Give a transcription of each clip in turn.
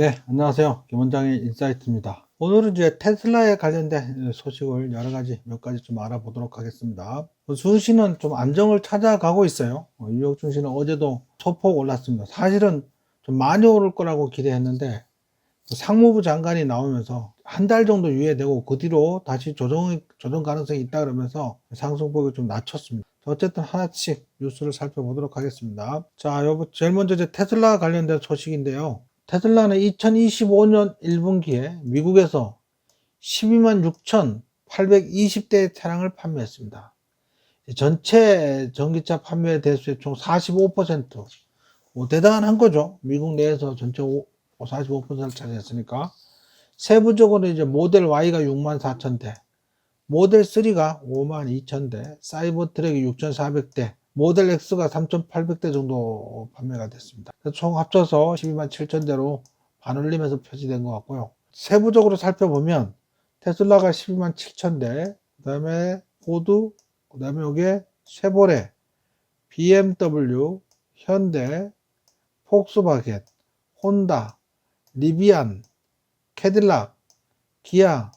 네, 안녕하세요. 김원장의 인사이트입니다. 오늘은 이제 테슬라에 관련된 소식을 몇 가지 좀 알아보도록 하겠습니다. 증시는 좀 안정을 찾아가고 있어요. 뉴욕 증시는 어제도 소폭 올랐습니다. 사실은 좀 많이 오를 거라고 기대했는데 상무부 장관이 나오면서 한 달 정도 유예되고 그 뒤로 다시 조정 가능성이 있다 그러면서 상승폭을 좀 낮췄습니다. 어쨌든 하나씩 뉴스를 살펴보도록 하겠습니다. 자, 제일 먼저 이제 테슬라 관련된 소식인데요. 테슬라는 2025년 1분기에 미국에서 12만 6,820대 차량을 판매했습니다. 전체 전기차 판매 대수의 총 45%, 대단한 거죠. 미국 내에서 전체 45%를 차지했으니까. 세부적으로 이제 모델 Y가 6만 4천대, 모델 3가 5만 2천대, 사이버 트랙이 6,400대, 모델 X가 3,800대 정도 판매가 됐습니다. 총 합쳐서 12만 7천대로 반올림해서 표시된 것 같고요. 세부적으로 살펴보면 테슬라가 12만 7천대, 그 다음에 포드, 그 다음에 여기에 쉐보레, BMW, 현대, 폭스바겐, 혼다, 리비안, 캐딜락, 기아,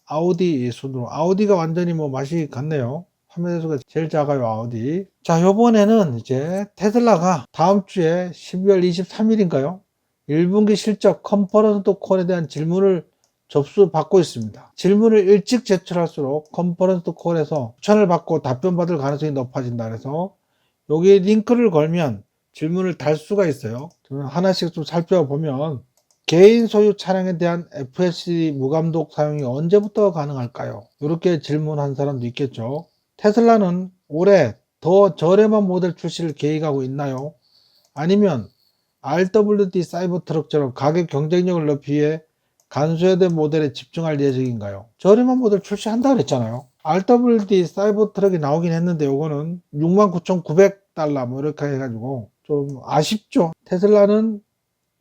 아우디 순으로, 아우디가 완전히 뭐 맛이 같네요. 판매 대수가 제일 작아요, 아우디. 자, 요번에는 이제 테슬라가 다음 주에 12월 23일인가요? 1분기 실적 컨퍼런스 콜에 대한 질문을 접수받고 있습니다. 질문을 일찍 제출할수록 컨퍼런스 콜에서 추천을 받고 답변받을 가능성이 높아진다. 그래서 여기에 링크를 걸면 질문을 달 수가 있어요. 하나씩 좀 살펴보면 개인 소유 차량에 대한 FSD 무감독 사용이 언제부터 가능할까요? 이렇게 질문한 사람도 있겠죠. 테슬라는 올해 더 저렴한 모델 출시를 계획하고 있나요? 아니면 RWD 사이버 트럭처럼 가격 경쟁력을 높이기 위해 간소화된 모델에 집중할 예정인가요? 저렴한 모델 출시한다 그랬잖아요. RWD 사이버 트럭이 나오긴 했는데 요거는 69,900달러 뭐 이렇게 해가지고 좀 아쉽죠. 테슬라는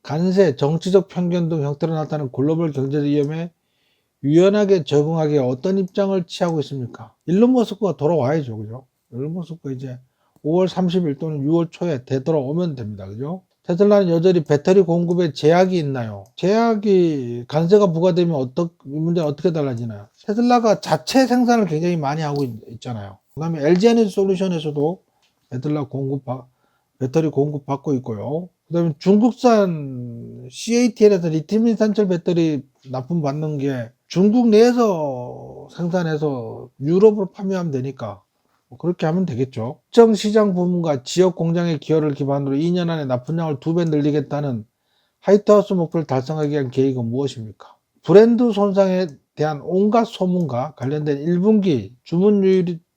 관세, 정치적 편견 등 형태로 나타나는 글로벌 경제적 위험에 유연하게 적응하기에 어떤 입장을 취하고 있습니까? 일론 머스크가 돌아와야죠. 그죠? 일론 머스크가 이제 5월 30일 또는 6월 초에 되돌아오면 됩니다. 그죠? 테슬라는 여전히 배터리 공급에 제약이 있나요? 제약이 관세가 부과되면 이 문제는 어떻게 달라지나요? 테슬라가 자체 생산을 굉장히 많이 하고 있잖아요. 그 다음에 LG 에너지 솔루션에서도 배터리 공급받고 있고요. 그 다음에 중국산 CATL에서 리튬 산철 배터리 납품받는 게 중국 내에서 생산해서 유럽으로 판매하면 되니까 뭐 그렇게 하면 되겠죠. 특정 시장 부문과 지역 공장의 기여를 기반으로 2년 안에 납품량을 2배 늘리겠다는 화이트하우스 목표를 달성하기 위한 계획은 무엇입니까? 브랜드 손상에 대한 온갖 소문과 관련된 1분기 주문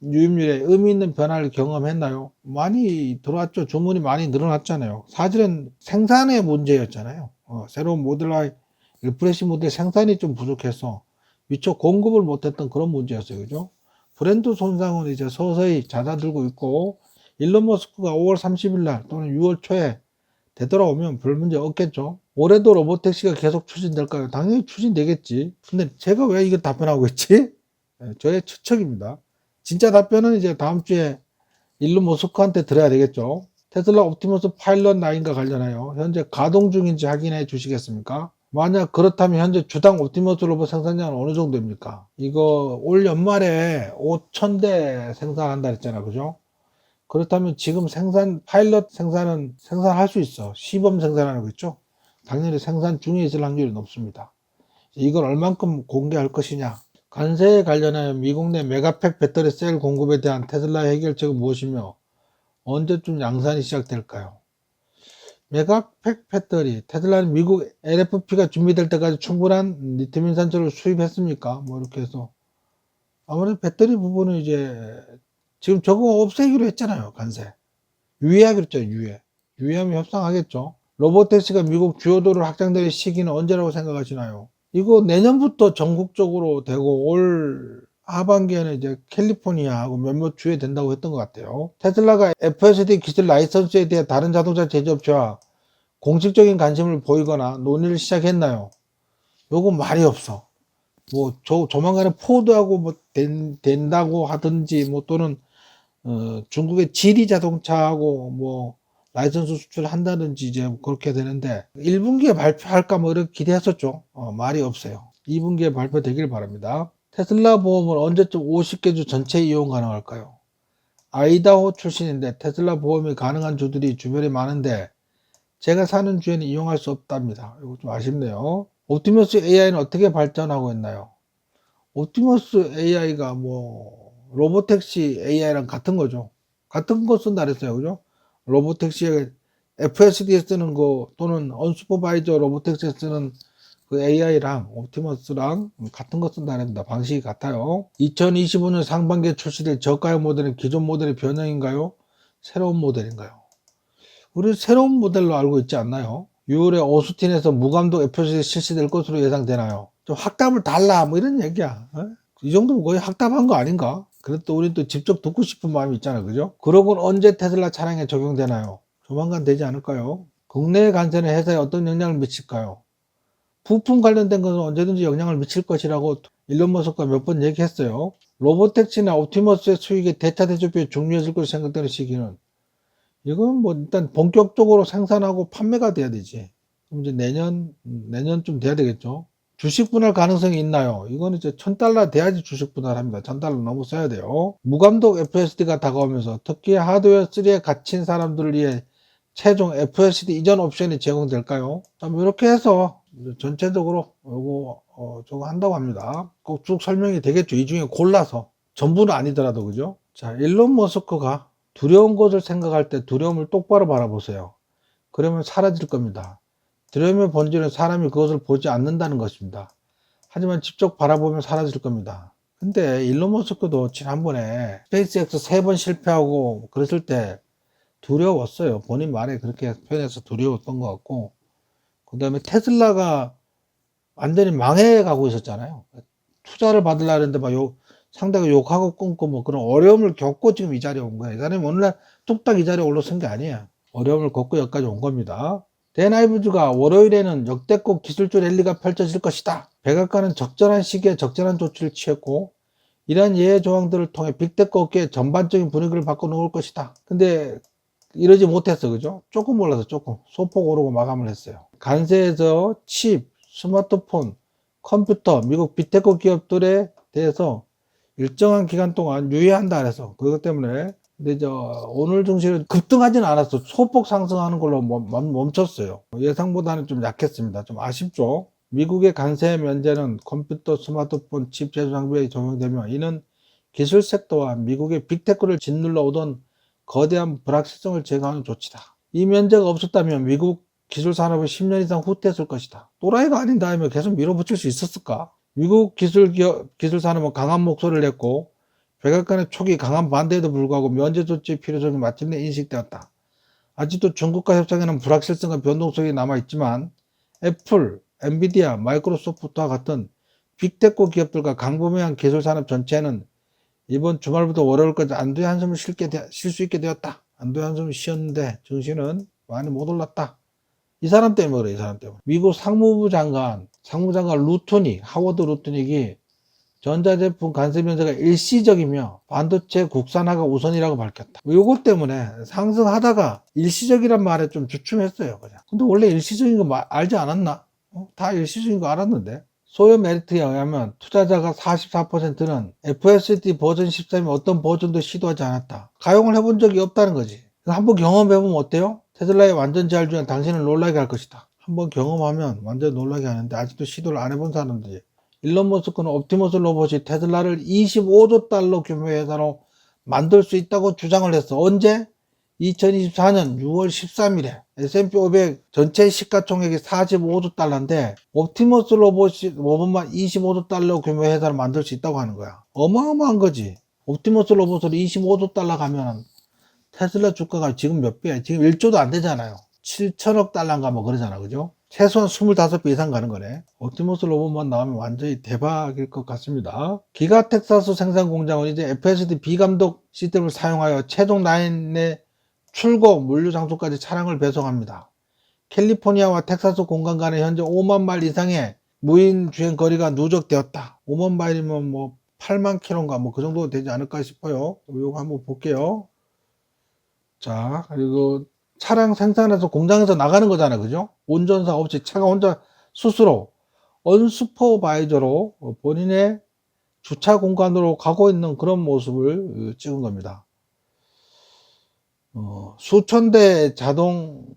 유입률에 의미 있는 변화를 경험했나요? 많이 들어왔죠. 주문이 많이 늘어났잖아요. 사실은 생산의 문제였잖아요. 새로운 모델과 리프레시 모델 생산이 좀 부족해서 미처 공급을 못했던 그런 문제였어요. 그죠? 브랜드 손상은 이제 서서히 잦아들고 있고, 일론 머스크가 5월 30일 날 또는 6월 초에 되돌아오면 별 문제 없겠죠. 올해도 로보택시가 계속 추진될까요? 당연히 추진되겠지. 근데 제가 왜 이거 답변하고 있지? 저의 추측입니다. 진짜 답변은 이제 다음 주에 일론 머스크한테 들어야 되겠죠. 테슬라 옵티머스 파일럿 9과 관련하여 현재 가동 중인지 확인해 주시겠습니까? 만약 그렇다면 현재 주당 옵티머스 로봇 생산량은 어느 정도입니까? 이거 올 연말에 5,000대 생산한다 했잖아, 그죠? 그렇다면 지금 파일럿 생산할 수 있어. 시범 생산하는 거 있죠? 당연히 생산 중에 있을 확률이 높습니다. 이걸 얼만큼 공개할 것이냐? 관세에 관련하여 미국 내 메가팩 배터리 셀 공급에 대한 테슬라의 해결책은 무엇이며 언제쯤 양산이 시작될까요? 메가팩 배터리, 테슬라는 미국 LFP가 준비될 때까지 충분한 리튬 산소를 수입했습니까? 뭐 이렇게 해서 아무래도 배터리 부분은 이제 지금 저거 없애기로 했잖아요. 관세. 유예하기로 했죠. 유예하면 협상하겠죠. 로보택시가 미국 주요 도로 확장될 시기는 언제라고 생각하시나요? 이거 내년부터 전국적으로 되고 올 하반기에는 이제 캘리포니아하고 몇몇 주에 된다고 했던 것 같아요. 테슬라가 FSD 기술 라이선스에 대해 다른 자동차 제조업체와 공식적인 관심을 보이거나 논의를 시작했나요? 요거 말이 없어. 뭐 조만간에 포드하고 뭐 된다고 하든지 뭐 또는 중국의 지리 자동차하고 뭐 라이선스 수출한다든지 이제 그렇게 되는데 1분기에 발표할까 뭐 이렇게 기대했었죠. 말이 없어요. 2분기에 발표되길 바랍니다. 테슬라 보험은 언제쯤 50개 주 전체 이용 가능할까요? 아이다호 출신인데 테슬라 보험이 가능한 주들이 주변에 많은데 제가 사는 주에는 이용할 수 없답니다. 이거 좀 아쉽네요. 옵티머스 AI는 어떻게 발전하고 있나요? 옵티머스 AI가 뭐 로보택시 AI랑 같은 거죠. 같은 거 쓴다 그랬어요. 그죠? 로보택시에 FSD에 쓰는 거 또는 언슈퍼바이저 로보택시에 쓰는 그 AI랑 옵티머스랑 같은 거 쓴다 그랬습니다. 방식이 같아요. 2025년 상반기에 출시될 저가형 모델은 기존 모델의 변형인가요? 새로운 모델인가요? 우리 새로운 모델로 알고 있지 않나요? 6월에 오스틴에서 무감독 FCD 실시될 것으로 예상되나요? 좀 확답을 달라 뭐 이런 얘기야. 이 정도면 거의 확답한 거 아닌가? 그래도 우리 또 직접 듣고 싶은 마음이 있잖아요. 그죠? 그러곤 언제 테슬라 차량에 적용되나요? 조만간 되지 않을까요? 국내 관세는 회사에 어떤 영향을 미칠까요? 부품 관련된 것은 언제든지 영향을 미칠 것이라고 일론 머스크가 몇 번 얘기했어요. 로보택시나 옵티머스의 수익이 대차 대조비에 중요해질 것으로 생각되는 시기는 이건 뭐 일단 본격적으로 생산하고 판매가 돼야 되지. 그럼 이제 내년쯤 돼야 되겠죠. 주식 분할 가능성이 있나요? 이거는 이제 $1,000 돼야지 주식 분할합니다. $1,000 넘어 써야 돼요. 무감독 FSD가 다가오면서 특히 하드웨어 3에 갇힌 사람들을 위해 최종 FSD 이전 옵션이 제공될까요? 이렇게 해서 전체적으로 저거 한다고 합니다. 꼭 쭉 설명이 되겠죠. 이 중에 골라서 전부는 아니더라도 그죠? 자, 일론 머스크가 두려운 것을 생각할 때 두려움을 똑바로 바라보세요. 그러면 사라질 겁니다. 두려움의 본질은 사람이 그것을 보지 않는다는 것입니다. 하지만 직접 바라보면 사라질 겁니다. 근데 일론 머스크도 지난번에 스페이스X 3번 실패하고 그랬을 때 두려웠어요. 본인 말에 그렇게 표현해서 두려웠던 것 같고, 그 다음에 테슬라가 완전히 망해 가고 있었잖아요. 투자를 받으려고 했는데 상대가 욕하고 끊고 뭐 그런 어려움을 겪고 지금 이 자리에 온 거예요. 이 사람이 오늘날 뚝딱 이 자리에 올라선 게 아니에요. 어려움을 겪고 여기까지 온 겁니다. 댄아이브즈가 월요일에는 역대급 기술주 랠리가 펼쳐질 것이다. 백악관은 적절한 시기에 적절한 조치를 취했고 이러한 예외 조항들을 통해 빅테크 업계의 전반적인 분위기를 바꿔놓을 것이다. 근데 이러지 못했어. 그죠? 조금 올라서 조금 소폭 오르고 마감을 했어요. 간세에서 칩, 스마트폰, 컴퓨터, 미국 빅테크 기업들에 대해서 일정한 기간 동안 유예한다 그래서 그것 때문에 근데 오늘 증시는 급등하지는 않았어. 소폭 상승하는 걸로 멈췄어요. 예상보다는 좀 약했습니다. 좀 아쉽죠. 미국의 관세 면제는 컴퓨터, 스마트폰, 칩 제조 장비에 적용되며 이는 기술 섹터와 미국의 빅테크를 짓눌러 오던 거대한 불확실성을 제거하는 조치다. 이 면제가 없었다면 미국 기술 산업은 10년 이상 후퇴했을 것이다. 또라이가 아닌 다음에 계속 밀어붙일 수 있었을까? 미국 기술 산업은 강한 목소리를 냈고 백악관의 초기 강한 반대에도 불구하고 면제 조치 필요성이 마침내 인식되었다. 아직도 중국과 협상에는 불확실성과 변동성이 남아있지만 애플, 엔비디아, 마이크로소프트와 같은 빅테크 기업들과 강범위한 기술 산업 전체는 이번 주말부터 월요일까지 안도의 한숨을 쉴 수 있게 되었다. 안도의 한숨을 쉬었는데 증시는 많이 못 올랐다. 이 사람 때문에 그래, 이 사람 때문에. 미국 상무장관 루트닉, 하워드 루트닉이 전자제품 관세 면제가 일시적이며 반도체 국산화가 우선이라고 밝혔다. 요것 때문에 상승하다가 일시적이란 말에 좀 주춤했어요. 그냥. 근데 원래 일시적인 거 알지 않았나? 다 일시적인 거 알았는데. 소요 메리트에 의하면 투자자가 44%는 FSD 버전 13이 어떤 버전도 시도하지 않았다. 가용을 해본 적이 없다는 거지. 한번 경험해보면 어때요? 테슬라의 완전 제할 중에 당신을 놀라게 할 것이다. 한번 경험하면 완전 놀라게 하는데 아직도 시도를 안 해본 사람들이 일론 머스크는 옵티머스 로봇이 테슬라를 25조 달러 규모의 회사로 만들 수 있다고 주장을 했어. 언제? 2024년 6월 13일에 S&P 500 전체 시가총액이 45조 달러인데 옵티머스 로봇만 25조 달러 규모의 회사를 만들 수 있다고 하는 거야. 어마어마한 거지. 옵티머스 로봇으로 25조 달러 가면 테슬라 주가가 지금 몇 배야? 지금 1조도 안 되잖아요. 7천억 달러인가 뭐 그러잖아. 그죠? 최소한 25배 이상 가는 거네. 옵티머스 로봇만 나오면 완전히 대박일 것 같습니다. 기가 텍사스 생산 공장은 이제 FSD 비감독 시스템을 사용하여 최종 라인의 출고 물류 장소까지 차량을 배송합니다. 캘리포니아와 텍사스 공간 간에 현재 5만 마일 이상의 무인 주행 거리가 누적되었다. 5만 마일이면 뭐 8만 킬로인가 뭐 그 정도 되지 않을까 싶어요. 이거 한번 볼게요. 자, 그리고 차량 생산해서 공장에서 나가는 거잖아. 그죠? 운전사 없이 차가 혼자 스스로 언슈퍼바이저로 본인의 주차 공간으로 가고 있는 그런 모습을 찍은 겁니다. 수천 대 자동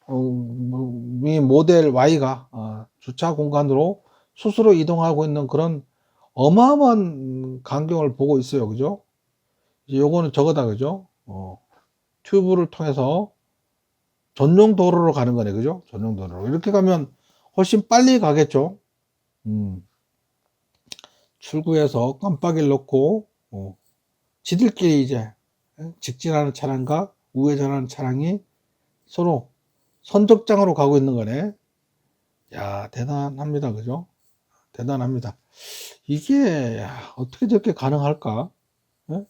모델 Y가 주차 공간으로 스스로 이동하고 있는 그런 어마어마한 광경을 보고 있어요. 그죠? 요거는 저거다. 그죠? 튜브를 통해서 전용 도로로 가는 거네. 그죠? 전용 도로로. 이렇게 가면 훨씬 빨리 가겠죠? 출구에서 깜빡이를 넣고, 지들끼리 이제 직진하는 차량과 우회전하는 차량이 서로 선적장으로 가고 있는 거네. 야, 대단합니다. 그죠? 대단합니다. 이게 어떻게 저렇게 가능할까? 예?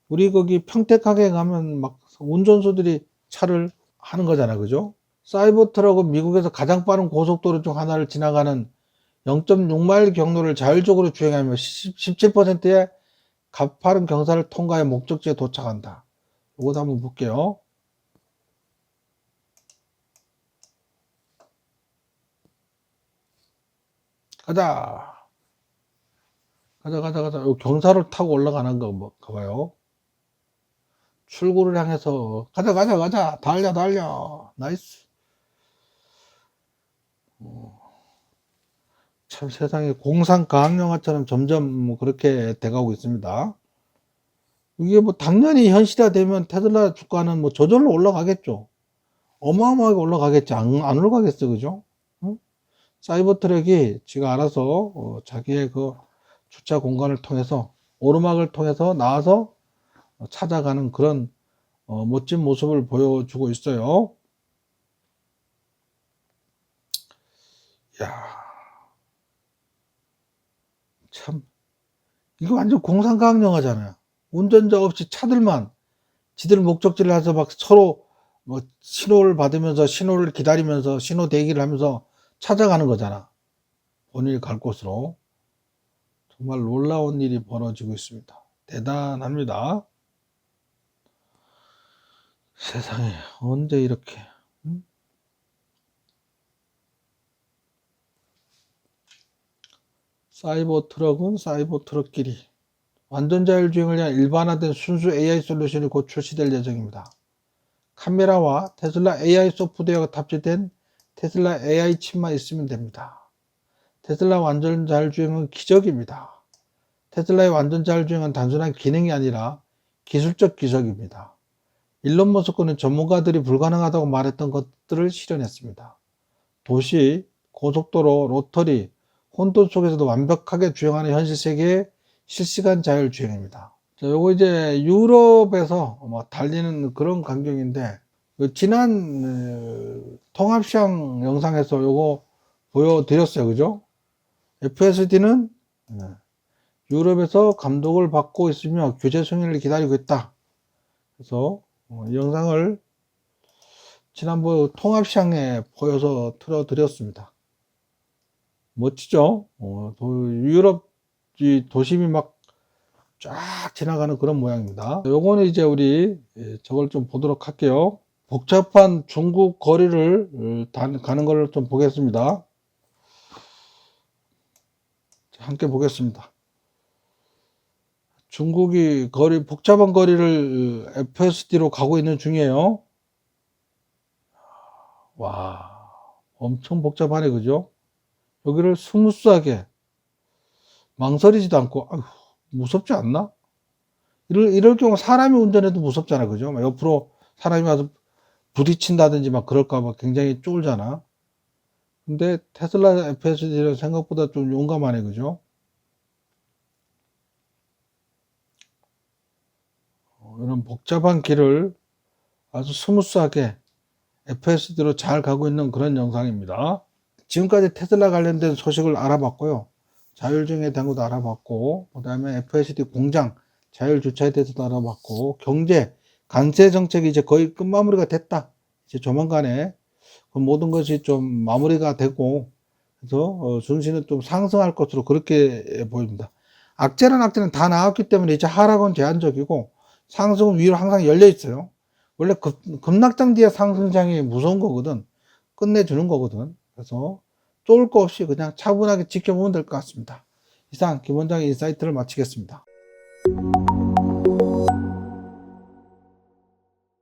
우리 거기 평택하게 가면 막 운전수들이 차를 하는 거잖아. 그죠? 사이버트럭은 미국에서 가장 빠른 고속도로 중 하나를 지나가는 0.6마일 경로를 자율적으로 주행하며 17%의 가파른 경사를 통과해 목적지에 도착한다. 이것도 한번 볼게요. 가자. 가자. 요 경사를 타고 올라가는 거 뭐, 가봐요. 출구를 향해서 가자. 달려. 나이스. 참 세상에 공상 과학 영화처럼 점점 뭐 그렇게 돼가고 있습니다. 이게 뭐 당연히 현실화되면 테슬라 주가는 뭐 저절로 올라가겠죠. 어마어마하게 올라가겠지. 안 올라가겠어. 그죠? 응? 사이버 트럭이 지가 알아서 자기의 그 주차 공간을 통해서 오르막을 통해서 나와서 찾아가는 그런 멋진 모습을 보여주고 있어요. 야, 참 이거 완전 공상과학 영화잖아요. 운전자 없이 차들만 지들 목적지를 해서 막 서로 뭐 신호를 받으면서 신호를 기다리면서 신호 대기를 하면서 찾아가는 거잖아. 본인이 갈 곳으로. 정말 놀라운 일이 벌어지고 있습니다. 대단합니다. 세상에 언제 이렇게 사이버 트럭은 사이버 트럭끼리 완전 자율주행을 위한 일반화된 순수 AI 솔루션이 곧 출시될 예정입니다. 카메라와 테슬라 AI 소프트웨어가 탑재된 테슬라 AI 칩만 있으면 됩니다. 테슬라 완전 자율주행은 기적입니다. 테슬라의 완전 자율주행은 단순한 기능이 아니라 기술적 기적입니다. 일론 머스크는 전문가들이 불가능하다고 말했던 것들을 실현했습니다. 도시, 고속도로, 로터리, 혼돈 속에서도 완벽하게 주행하는 현실 세계의 실시간 자율주행입니다. 자, 요거 이제 유럽에서 달리는 그런 광경인데, 지난 통합시장 영상에서 요거 보여드렸어요. 그죠? FSD는 유럽에서 감독을 받고 있으며 규제 승인을 기다리고 있다. 그래서 이 영상을 지난번 통합시장에 보여서 틀어드렸습니다. 멋지죠? 유럽 도심이 막 쫙 지나가는 그런 모양입니다. 요거는 이제 우리 저걸 좀 보도록 할게요. 복잡한 중국 거리를 가는 걸 좀 보겠습니다. 함께 보겠습니다. 중국이 복잡한 거리를 FSD로 가고 있는 중이에요. 와, 엄청 복잡하네, 그죠? 여기를 스무스하게 망설이지도 않고, 아휴, 무섭지 않나? 이럴 경우 사람이 운전해도 무섭잖아, 그죠? 옆으로 사람이 와서 부딪힌다든지 막 그럴까봐 굉장히 쫄잖아. 근데 테슬라 FSD는 생각보다 좀 용감하네, 그죠? 이런 복잡한 길을 아주 스무스하게 FSD로 잘 가고 있는 그런 영상입니다. 지금까지 테슬라 관련된 소식을 알아봤고요. 자율주행에 대한 것도 알아봤고, 그 다음에 FSD 공장, 자율주차에 대해서도 알아봤고, 경제, 관세 정책이 이제 거의 끝마무리가 됐다. 이제 조만간에 그 모든 것이 좀 마무리가 되고, 그래서 증시는 좀 상승할 것으로 그렇게 보입니다. 악재는 다 나왔기 때문에 이제 하락은 제한적이고, 상승은 위로 항상 열려 있어요. 원래 급락장 뒤에 상승장이 무서운 거거든. 끝내주는 거거든. 그래서 쫄 거 없이 그냥 차분하게 지켜보면 될 것 같습니다. 이상 김 원장의 인사이트를 마치겠습니다.